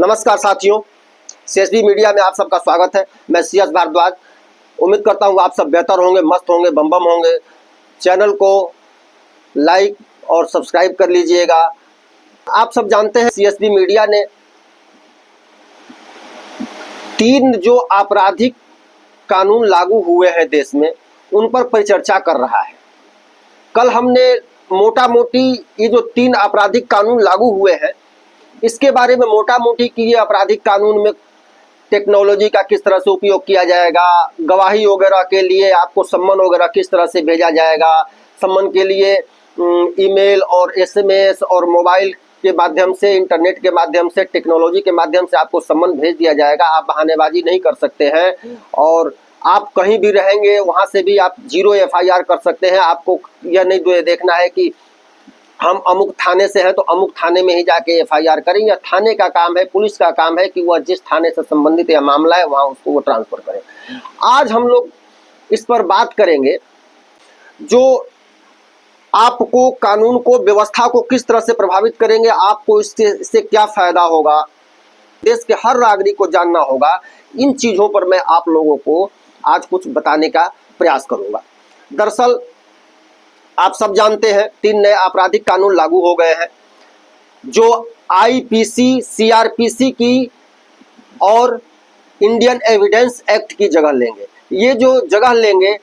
नमस्कार साथियों, CSB media में आप सबका स्वागत है। मैं सीएस भारद्वाज। उम्मीद करता हूँ आप सब बेहतर होंगे, मस्त होंगे, बम बम होंगे। चैनल को लाइक और सब्सक्राइब कर लीजिएगा। आप सब जानते हैं सीएसबी मीडिया ने 3 जो आपराधिक कानून लागू हुए हैं देश में, उन पर परिचर्चा कर रहा है। कल हमने मोटा मोटी ये जो 3 आपराधिक कानून लागू हुए हैं इसके बारे में मोटा मोटी कि ये आपराधिक कानून में टेक्नोलॉजी का किस तरह से उपयोग किया जाएगा, गवाही वगैरह के लिए आपको सम्मन वगैरह किस तरह से भेजा जाएगा, सम्मन के लिए ईमेल और एसएमएस और मोबाइल के माध्यम से, इंटरनेट के माध्यम से, टेक्नोलॉजी के माध्यम से आपको सम्मन भेज दिया जाएगा। आप बहानेबाजी नहीं कर सकते हैं और आप कहीं भी रहेंगे वहाँ से भी आप 0 एफआईआर कर सकते हैं। आपको यह नहीं देखना है कि हम अमुक थाने से हैं तो अमुक थाने में ही जाके एफआईआर करें, या थाने का काम है, पुलिस का काम है कि वह जिस थाने से संबंधित यह मामला है वहाँ उसको वो ट्रांसफर करें। आज हम लोग इस पर बात करेंगे जो आपको कानून को, व्यवस्था को किस तरह से प्रभावित करेंगे, आपको इससे क्या फायदा होगा, देश के हर नागरिक को जानना होगा। इन चीज़ों पर मैं आप लोगों को आज कुछ बताने का प्रयास करूँगा। दरअसल आप सब जानते हैं 3 नए आपराधिक कानून लागू हो गए हैं जो आईपीसी, सीआरपीसी की और इंडियन एविडेंस एक्ट की जगह लेंगे। ये जो जगह लेंगे,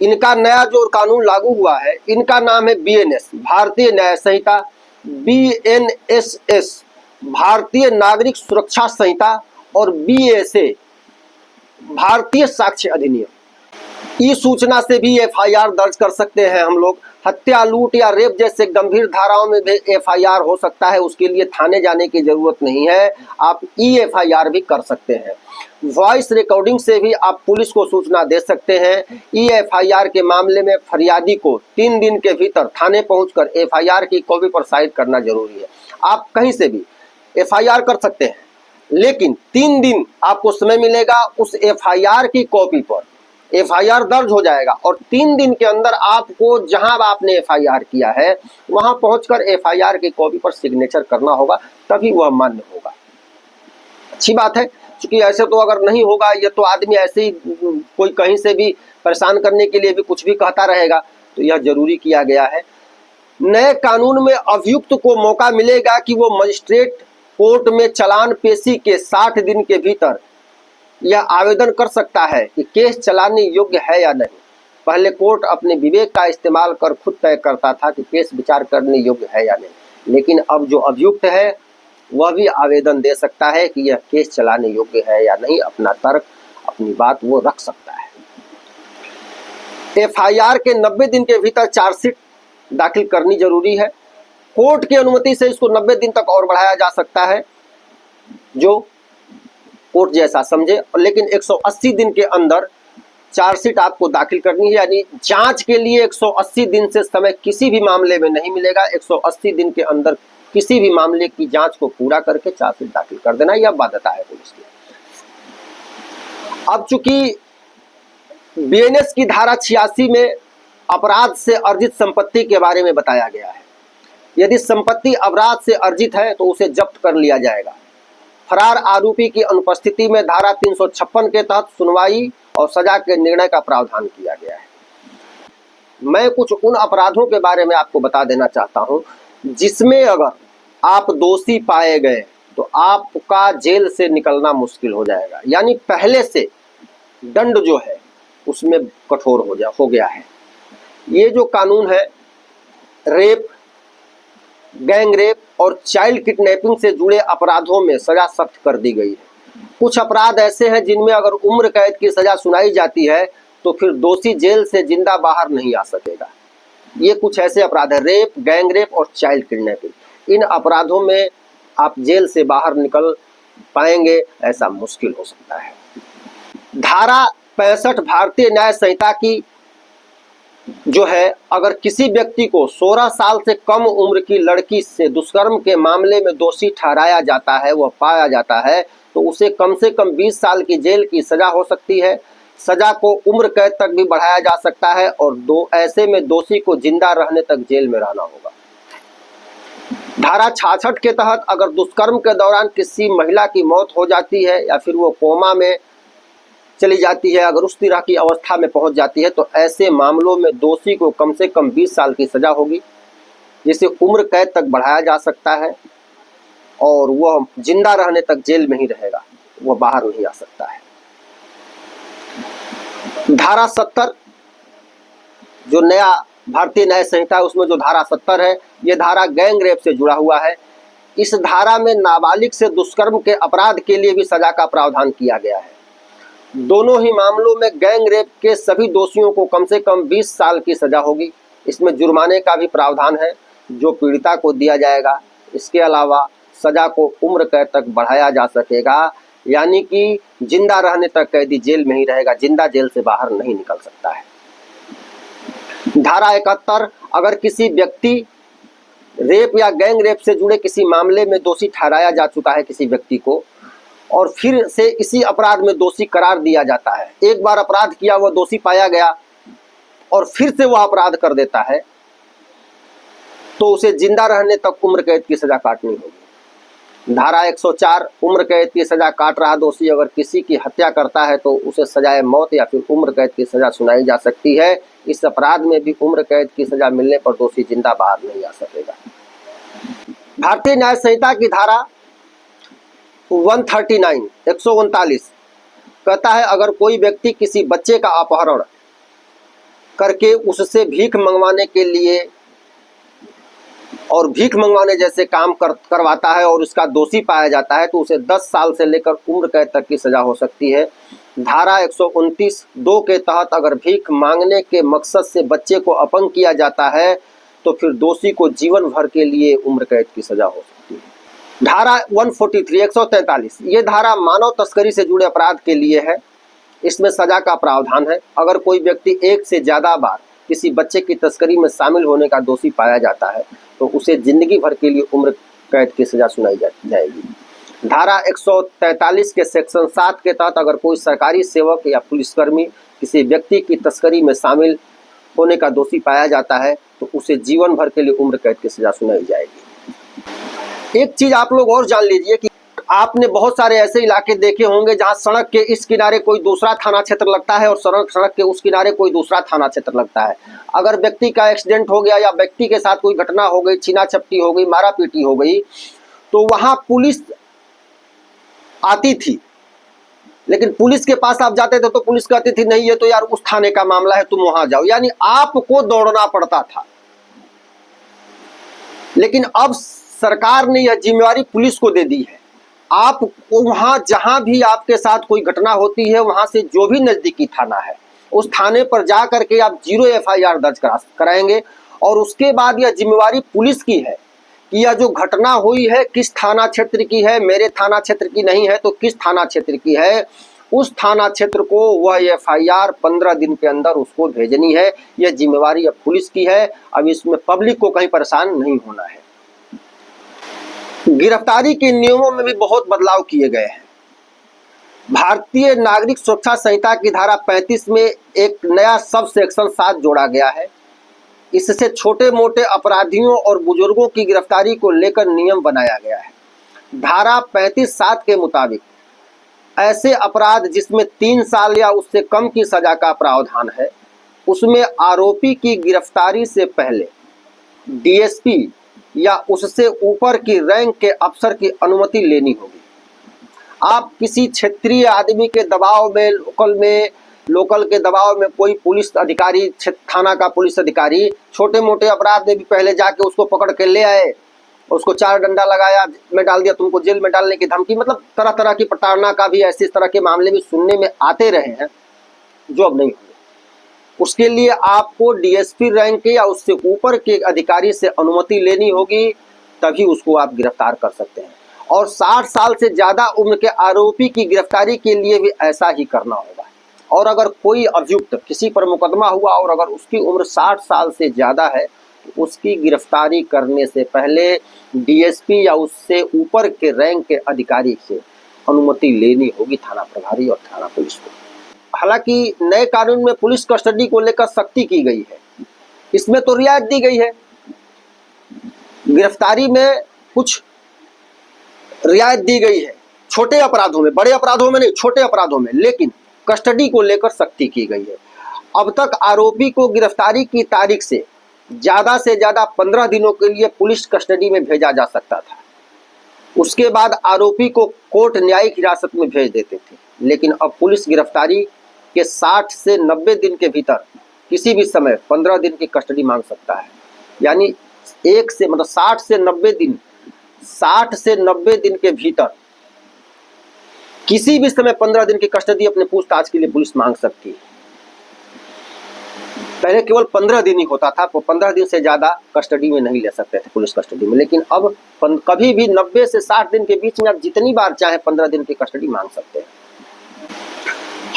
इनका नया जो कानून लागू हुआ है इनका नाम है बीएनएस, भारतीय न्याय संहिता, बीएनएसएस, भारतीय नागरिक सुरक्षा संहिता, और बीएसए, भारतीय साक्ष्य अधिनियम। ई सूचना से भी एफआईआर दर्ज कर सकते हैं हम लोग। हत्या, लूट या रेप जैसे गंभीर धाराओं में भी एफआईआर हो सकता है, उसके लिए थाने जाने की जरूरत नहीं है, आप ई एफआईआर भी कर सकते हैं। वॉइस रिकॉर्डिंग से भी आप पुलिस को सूचना दे सकते हैं। ई एफआईआर के मामले में फरियादी को 3 दिन के भीतर थाने पहुंचकर एफआईआर की कॉपी पर साइन करना जरूरी है। आप कहीं से भी एफआईआर कर सकते हैं, लेकिन 3 दिन आपको समय मिलेगा। उस एफआईआर की कॉपी पर एफआईआर दर्ज हो जाएगा और 3 दिन के अंदर आपको जहां आपने एफआईआर किया है वहां पहुंचकर एफआईआर की कॉपी पर सिग्नेचर करना होगा, तभी वह मान्य होगा। अच्छी बात है, क्योंकि ऐसे तो अगर नहीं होगा, ये तो आदमी ऐसे ही कोई कहीं से भी परेशान करने के लिए भी कुछ भी कहता रहेगा, तो यह जरूरी किया गया है। नए कानून में अभियुक्त को मौका मिलेगा कि वो मजिस्ट्रेट कोर्ट में चालान पेशी के 60 दिन के भीतर यह आवेदन कर सकता है कि केस चलाने योग्य है या नहीं। पहले कोर्ट अपने विवेक का इस्तेमाल कर खुद तय करता था कि केस विचार करने योग्य है या नहीं, लेकिन अब जो अभियुक्त है वह भी आवेदन दे सकता है कि यह केस चलाने योग्य है या नहीं। अपना तर्क, अपनी बात वो रख सकता है। एफआईआर के 90 दिन के भीतर चार्जशीट दाखिल करनी जरूरी है। कोर्ट की अनुमति से इसको 90 दिन तक और बढ़ाया जा सकता है, जो कोर्ट जैसा समझे, लेकिन 180 दिन के अंदर चार्जशीट आपको दाखिल करनी है। यानी जांच के लिए 180 दिन से समय किसी भी मामले में नहीं मिलेगा। 180 दिन के अंदर किसी भी मामले की जांच को पूरा करके चार्जशीट दाखिल कर देना, यह बाध्यता है पुलिस की। अब चूंकि बीएनएस की धारा 86 में अपराध से अर्जित संपत्ति के बारे में बताया गया है। यदि संपत्ति अपराध से अर्जित है तो उसे जब्त कर लिया जाएगा। फरार आरोपी की अनुपस्थिति में धारा 356 के तहत सुनवाई और सजा के निर्णय का प्रावधान किया गया है। मैं कुछ उन अपराधों के बारे में आपको बता देना चाहता हूं जिसमें अगर आप दोषी पाए गए तो आपका जेल से निकलना मुश्किल हो जाएगा। यानी पहले से दंड जो है उसमें कठोर हो गया है। ये जो कानून है, रेप, गैंग रेप और चाइल्ड किडनैपिंग से जुड़े अपराधों में सजा सख्त कर दी गई है। कुछ अपराध ऐसे हैं जिनमें अगर उम्र कैद की सजा सुनाई जाती है तो फिर दोषी जेल से जिंदा बाहर नहीं आ सकेगा। ये कुछ ऐसे अपराध है, रेप, गैंग रेप और चाइल्ड किडनैपिंग। इन अपराधों में आप जेल से बाहर निकल पाएंगे ऐसा मुश्किल हो सकता है। धारा 65 भारतीय न्याय संहिता की जो है, अगर किसी व्यक्ति को 16 साल से कम उम्र की लड़की से दुष्कर्म के मामले में दोषी ठहराया जाता है, वह पाया जाता है, तो उसे कम से कम 20 साल की जेल की सजा हो सकती है। सजा को उम्र कैद तक भी बढ़ाया जा सकता है और ऐसे में दोषी को जिंदा रहने तक जेल में रहना होगा। धारा 66 के तहत अगर दुष्कर्म के दौरान किसी महिला की मौत हो जाती है या फिर वो कोमा में चली जाती है, अगर उस तरह की अवस्था में पहुंच जाती है, तो ऐसे मामलों में दोषी को कम से कम 20 साल की सजा होगी, जिसे उम्र कैद तक बढ़ाया जा सकता है और वह जिंदा रहने तक जेल में ही रहेगा, वह बाहर नहीं आ सकता है। धारा 70 जो नया भारतीय न्याय संहिता है, उसमें जो धारा 70 है, ये धारा गैंग रेप से जुड़ा हुआ है। इस धारा में नाबालिग से दुष्कर्म के अपराध के लिए भी सजा का प्रावधान किया गया है। दोनों ही मामलों में गैंग रेप के सभी दोषियों को कम से कम 20 साल की सजा होगी। इसमें जुर्माने का भी प्रावधान है जो पीड़िता को दिया जाएगा। इसके अलावा सजा को उम्र कैद तक बढ़ाया जा सकेगा, यानी कि जिंदा रहने तक कैदी जेल में ही रहेगा, जिंदा जेल से बाहर नहीं निकल सकता है। धारा 71 अगर किसी व्यक्ति रेप या गैंग रेप से जुड़े किसी मामले में दोषी ठहराया जा चुका है किसी व्यक्ति को, और फिर से इसी अपराध में दोषी करार दिया जाता है, एक बार अपराध किया, वह दोषी पाया गया और फिर से वह अपराध कर देता है, तो उसे जिंदा रहने तक उम्र कैद की सजा काटनी होगी। धारा 104 उम्र कैद की सजा काट रहा दोषी अगर किसी की हत्या करता है तो उसे सजाए मौत या फिर उम्र कैद की सजा सुनाई जा सकती है। इस अपराध में भी उम्र कैद की सजा मिलने पर दोषी जिंदा बाहर नहीं आ सकेगा। भारतीय न्याय संहिता की धारा 139 कहता है अगर कोई व्यक्ति किसी बच्चे का अपहरण करके उससे भीख मंगवाने के लिए और भीख मंगवाने जैसे काम करवाता है और उसका दोषी पाया जाता है तो उसे 10 साल से लेकर उम्र कैद तक की सजा हो सकती है। धारा 129(2) के तहत अगर भीख मांगने के मकसद से बच्चे को अपंग किया जाता है तो फिर दोषी को जीवन भर के लिए उम्र कैद की सजा हो सकती है। धारा 143 ये धारा मानव तस्करी से जुड़े अपराध के लिए है। इसमें सजा का प्रावधान है। अगर कोई व्यक्ति एक से ज़्यादा बार किसी बच्चे की तस्करी में शामिल होने का दोषी पाया जाता है तो उसे जिंदगी भर के लिए उम्र कैद की सजा सुनाई जाएगी। धारा 143 के सेक्शन 7 के तहत अगर कोई सरकारी सेवक या पुलिसकर्मी किसी व्यक्ति की तस्करी में शामिल होने का दोषी पाया जाता है तो उसे जीवन भर के लिए उम्र कैद की सजा सुनाई जाएगी। एक चीज आप लोग और जान लीजिए कि आपने बहुत सारे ऐसे इलाके देखे होंगे जहां सड़क के इस किनारे कोई दूसरा थाना क्षेत्र लगता है और सड़क के उस किनारे कोई दूसरा थाना क्षेत्र लगता है। अगर व्यक्ति का एक्सीडेंट हो गया या व्यक्ति के साथ कोई घटना हो गई, छीना झपटी हो गई, मारा पीटी हो गई, तो वहां पुलिस आती थी, लेकिन पुलिस के पास आप जाते थे तो पुलिस कहती थी नहीं ये तो यार उस थाने का मामला है, तुम वहां जाओ, यानी आपको दौड़ना पड़ता था। लेकिन अब सरकार ने यह जिम्मेवारी पुलिस को दे दी है। आप वहां जहां भी आपके साथ कोई घटना होती है वहां से जो भी नजदीकी थाना है उस थाने पर जा करके आप 0 FIR दर्ज कराएंगे और उसके बाद यह जिम्मेवारी पुलिस की है कि यह जो घटना हुई है किस थाना क्षेत्र की है, मेरे थाना क्षेत्र की नहीं है तो किस थाना क्षेत्र की है, उस थाना क्षेत्र को वह FIR 15 दिन के अंदर उसको भेजनी है। यह जिम्मेवारी अब पुलिस की है। अब इसमें पब्लिक को कहीं परेशान नहीं होना है। गिरफ्तारी के नियमों में भी बहुत बदलाव किए गए हैं। भारतीय नागरिक सुरक्षा संहिता की धारा 35 में एक नया सब सेक्शन 7 जोड़ा गया है। इससे छोटे मोटे अपराधियों और बुजुर्गों की गिरफ्तारी को लेकर नियम बनाया गया है। धारा 35(7) के मुताबिक ऐसे अपराध जिसमें 3 साल या उससे कम की सजा का प्रावधान है उसमें आरोपी की गिरफ्तारी से पहले DSP या उससे ऊपर की रैंक के अफसर की अनुमति लेनी होगी। आप किसी क्षेत्रीय आदमी के दबाव में, लोकल के दबाव में कोई पुलिस अधिकारी, थाना का पुलिस अधिकारी छोटे मोटे अपराध में भी पहले जाके उसको पकड़ के ले आए, उसको 4 डंडा लगाया, में डाल दिया, तुमको जेल में डालने की धमकी, मतलब तरह तरह की प्रताड़ना का भी ऐसे तरह के मामले भी सुनने में आते रहे हैं जो अब नहीं होंगे। उसके लिए आपको DSP रैंक के या उससे ऊपर के अधिकारी से अनुमति लेनी होगी, तभी उसको आप गिरफ्तार कर सकते हैं। और 60 साल से ज़्यादा उम्र के आरोपी की गिरफ्तारी के लिए भी ऐसा ही करना होगा। और अगर कोई अभियुक्त किसी पर मुकदमा हुआ और अगर उसकी उम्र 60 साल से ज़्यादा है तो उसकी गिरफ्तारी करने से पहले DSP या उससे ऊपर के रैंक के अधिकारी से अनुमति लेनी होगी, थाना प्रभारी और थाना पुलिस को। हालांकि नए कानून में पुलिस कस्टडी को लेकर सख्ती की गई है, इसमें तो रियायत दी गई है, गिरफ्तारी में कुछ रियायत दी गई है, छोटे अपराधों में, बड़े अपराधों में नहीं, छोटे अपराधों में, लेकिन कस्टडी को लेकर सख्ती की गई है। अब तक आरोपी को गिरफ्तारी की तारीख से ज़्यादा 15 दिनों के लिए पुलिस कस्टडी में भेजा जा सकता था। उसके बाद आरोपी को कोर्ट न्यायिक हिरासत में भेज देते थे, लेकिन अब पुलिस गिरफ्तारी के 60 से 90 दिन के भीतर किसी भी समय 15 दिन की कस्टडी मांग सकता है। यानी 60 से 90 दिन के भीतर किसी भी समय 15 दिन की कस्टडी अपने पूछताछ के लिए पुलिस मांग सकती है। पहले केवल 15 दिन ही होता था, तो 15 दिन से ज़्यादा कस्टडी में नहीं ले सकते थे पुलिस कस्टडी में, लेकिन अब कभी भी 90 से 60 दिन के बीच में आप जितनी बार चाहे 15 दिन की कस्टडी मांग सकते हैं।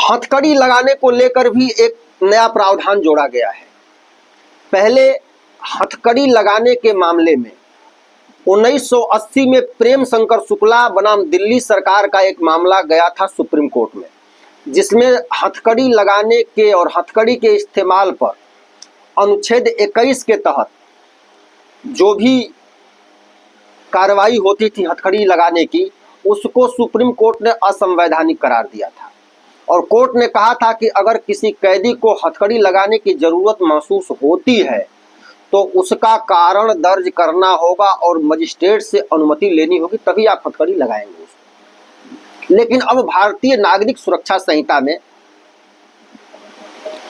हथकड़ी लगाने को लेकर भी एक नया प्रावधान जोड़ा गया है। पहले हथकड़ी लगाने के मामले में 1980 में प्रेम शंकर शुक्ला बनाम दिल्ली सरकार का एक मामला गया था सुप्रीम कोर्ट में, जिसमें हथकड़ी लगाने के और हथकड़ी के इस्तेमाल पर अनुच्छेद 21 के तहत जो भी कार्रवाई होती थी हथकड़ी लगाने की, उसको सुप्रीम कोर्ट ने असंवैधानिक करार दिया था। और कोर्ट ने कहा था कि अगर किसी कैदी को हथकड़ी लगाने की जरूरत महसूस होती है तो उसका कारण दर्ज करना होगा और मजिस्ट्रेट से अनुमति लेनी होगी, तभी आप हथकड़ी लगाएंगे उसको। लेकिन अब भारतीय नागरिक सुरक्षा संहिता में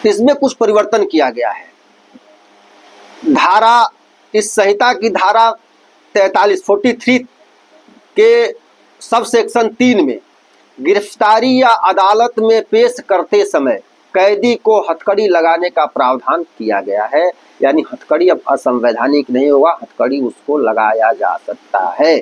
इसमें कुछ परिवर्तन किया गया है। इस संहिता की धारा 43 के सब सेक्शन 3 में गिरफ्तारी या अदालत में पेश करते समय कैदी को हथकड़ी लगाने का प्रावधान किया गया है। यानी हथकड़ी अब असंवैधानिक नहीं होगा, हथकड़ी उसको लगाया जा सकता है।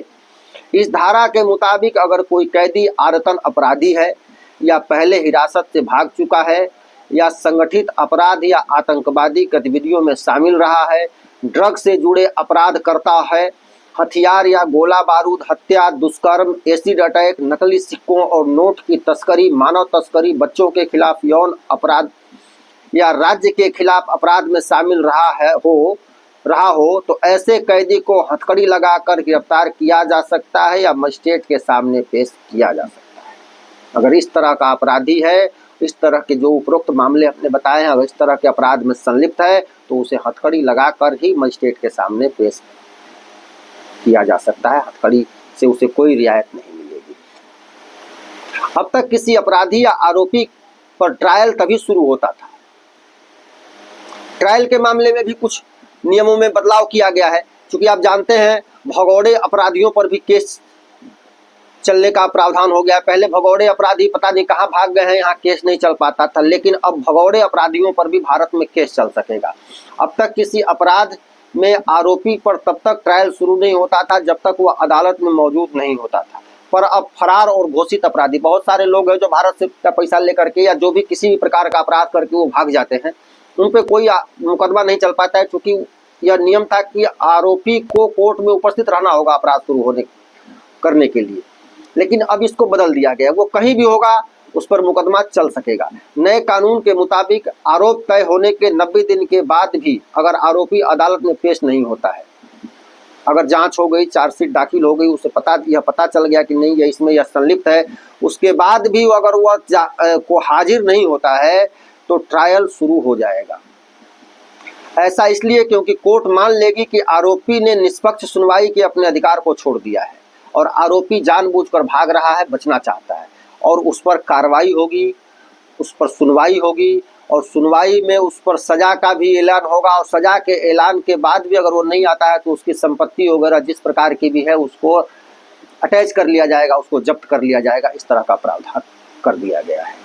इस धारा के मुताबिक अगर कोई कैदी आरतन अपराधी है या पहले हिरासत से भाग चुका है या संगठित अपराध या आतंकवादी गतिविधियों में शामिल रहा है, ड्रग से जुड़े अपराध करता है, हथियार या गोला बारूद, हत्या, दुष्कर्म, एसिड अटैक, नकली सिक्कों और नोट की तस्करी, मानव तस्करी, बच्चों के खिलाफ यौन अपराध या राज्य के खिलाफ अपराध में शामिल रहा हो तो ऐसे कैदी को हथकड़ी लगाकर गिरफ्तार किया जा सकता है या मजिस्ट्रेट के सामने पेश किया जा सकता है। अगर इस तरह का अपराधी है, इस तरह के जो उपरोक्त मामले हमने बताए हैं, अगर इस तरह के अपराध में संलिप्त है तो उसे हथकड़ी लगाकर ही मजिस्ट्रेट के सामने पेश किया जा सकता है। हथकड़ी से उसे कोई रियायत नहीं मिलेगी। अब तक किसी अपराधी या आरोपी पर ट्रायल तभी शुरू होता था। ट्रायल के मामले में भी कुछ नियमों में बदलाव किया गया है, क्योंकि आप जानते हैं भगौड़े अपराधियों पर भी केस चलने का प्रावधान हो गया है। पहले भगौड़े अपराधी पता नहीं कहाँ भाग गए हैं, यहाँ केस नहीं चल पाता था, लेकिन अब भगौड़े अपराधियों पर भी भारत में केस चल सकेगा। अब तक किसी अपराध में आरोपी पर तब तक ट्रायल शुरू नहीं होता था जब तक वह अदालत में मौजूद नहीं होता था। पर अब फरार और घोषित अपराधी बहुत सारे लोग हैं जो भारत से का पैसा लेकर के या जो भी किसी भी प्रकार का अपराध करके वो भाग जाते हैं, उन पे कोई मुकदमा नहीं चल पाता है, क्योंकि यह नियम था कि आरोपी को कोर्ट में उपस्थित रहना होगा अपराध शुरू करने के लिए। लेकिन अब इसको बदल दिया गया, वो कहीं भी होगा उस पर मुकदमा चल सकेगा। नए कानून के मुताबिक आरोप तय होने के 90 दिन के बाद भी अगर आरोपी अदालत में पेश नहीं होता है, अगर जांच हो गई, चार्जशीट दाखिल हो गई, उसे पता चल गया कि नहीं ये इसमें यह संलिप्त है, उसके बाद भी अगर वह को हाजिर नहीं होता है तो ट्रायल शुरू हो जाएगा। ऐसा इसलिए क्योंकि कोर्ट मान लेगी कि आरोपी ने निष्पक्ष सुनवाई के अपने अधिकार को छोड़ दिया है और आरोपी जानबूझकर भाग रहा है, बचना चाहता है, और उस पर कार्रवाई होगी, उस पर सुनवाई होगी और सुनवाई में उस पर सज़ा का भी ऐलान होगा और सज़ा के ऐलान के बाद भी अगर वो नहीं आता है तो उसकी संपत्ति वगैरह जिस प्रकार की भी है उसको अटैच कर लिया जाएगा, उसको जब्त कर लिया जाएगा। इस तरह का प्रावधान कर दिया गया है।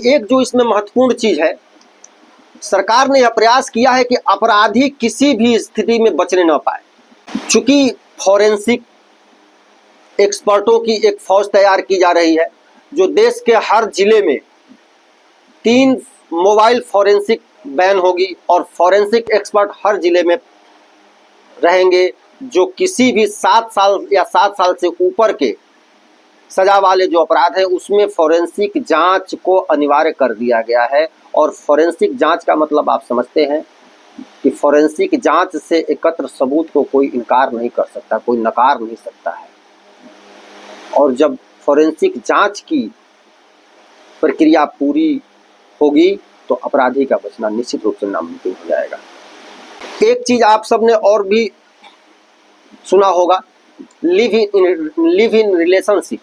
एक जो इसमें महत्वपूर्ण चीज़ है, सरकार ने यह प्रयास किया है कि अपराधी किसी भी स्थिति में बचने न पाए। चूँकि फॉरेंसिक एक्सपर्टों की एक फौज तैयार की जा रही है जो देश के हर जिले में 3 मोबाइल फॉरेंसिक वैन होगी और फॉरेंसिक एक्सपर्ट हर जिले में रहेंगे, जो किसी भी 7 साल या 7 साल से ऊपर के सजा वाले जो अपराध हैं उसमें फॉरेंसिक जांच को अनिवार्य कर दिया गया है। और फॉरेंसिक जांच का मतलब आप समझते हैं कि फॉरेंसिक जांच से एकत्र सबूत को कोई इनकार नहीं कर सकता, कोई नकार नहीं सकता है। और जब फॉरेंसिक जांच की प्रक्रिया पूरी होगी तो अपराधी का बचना निश्चित रूप से नामुमकिन हो जाएगा। एक चीज आप सबने और भी सुना होगा, live in relationship.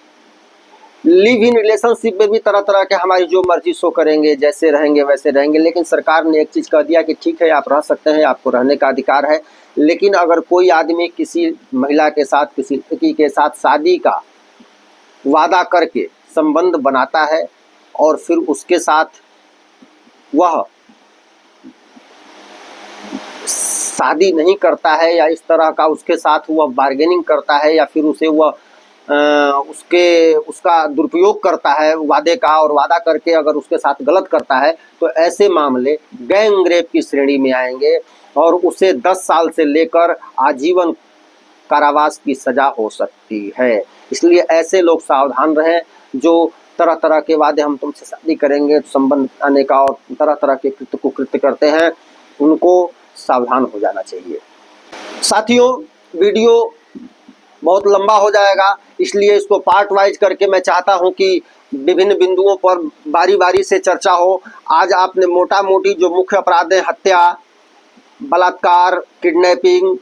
Live in relationship में भी तरह तरह के हमारी जो मर्जी सो करेंगे, जैसे रहेंगे वैसे रहेंगे। लेकिन सरकार ने एक चीज कह दिया कि ठीक है, आप रह सकते हैं, आपको रहने का अधिकार है। लेकिन अगर कोई आदमी किसी महिला के साथ, किसी लड़की के साथ शादी का वादा करके संबंध बनाता है और फिर उसके साथ वह शादी नहीं करता है, या इस तरह का उसके साथ वह बार्गेनिंग करता है, या फिर उसे वह उसका दुरुपयोग करता है वादे का, और वादा करके अगर उसके साथ गलत करता है, तो ऐसे मामले गैंग रेप की श्रेणी में आएंगे और उसे 10 साल से लेकर आजीवन कारावास की सजा हो सकती है। इसलिए ऐसे लोग सावधान रहें जो तरह तरह के वादे, हम तुमसे शादी करेंगे, संबंध आने का, और तरह तरह के कृत्य कुकृत्य करते हैं, उनको सावधान हो जाना चाहिए। साथियों, वीडियो बहुत लंबा हो जाएगा, इसलिए इसको पार्ट वाइज करके मैं चाहता हूं कि विभिन्न बिंदुओं पर बारी बारी से चर्चा हो। आज आपने मोटा मोटी जो मुख्य अपराध हैं, हत्या, बलात्कार, किडनैपिंग,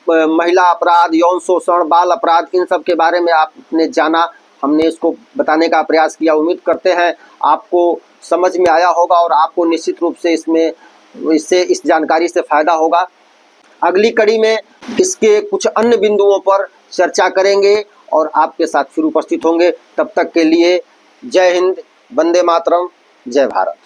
महिला अपराध, यौन शोषण, बाल अपराध, इन सब के बारे में आपने जाना, हमने इसको बताने का प्रयास किया। उम्मीद करते हैं आपको समझ में आया होगा और आपको निश्चित रूप से इससे इस जानकारी से फायदा होगा। अगली कड़ी में इसके कुछ अन्य बिंदुओं पर चर्चा करेंगे और आपके साथ फिर उपस्थित होंगे। तब तक के लिए जय हिंद, वंदे मातरम, जय भारत।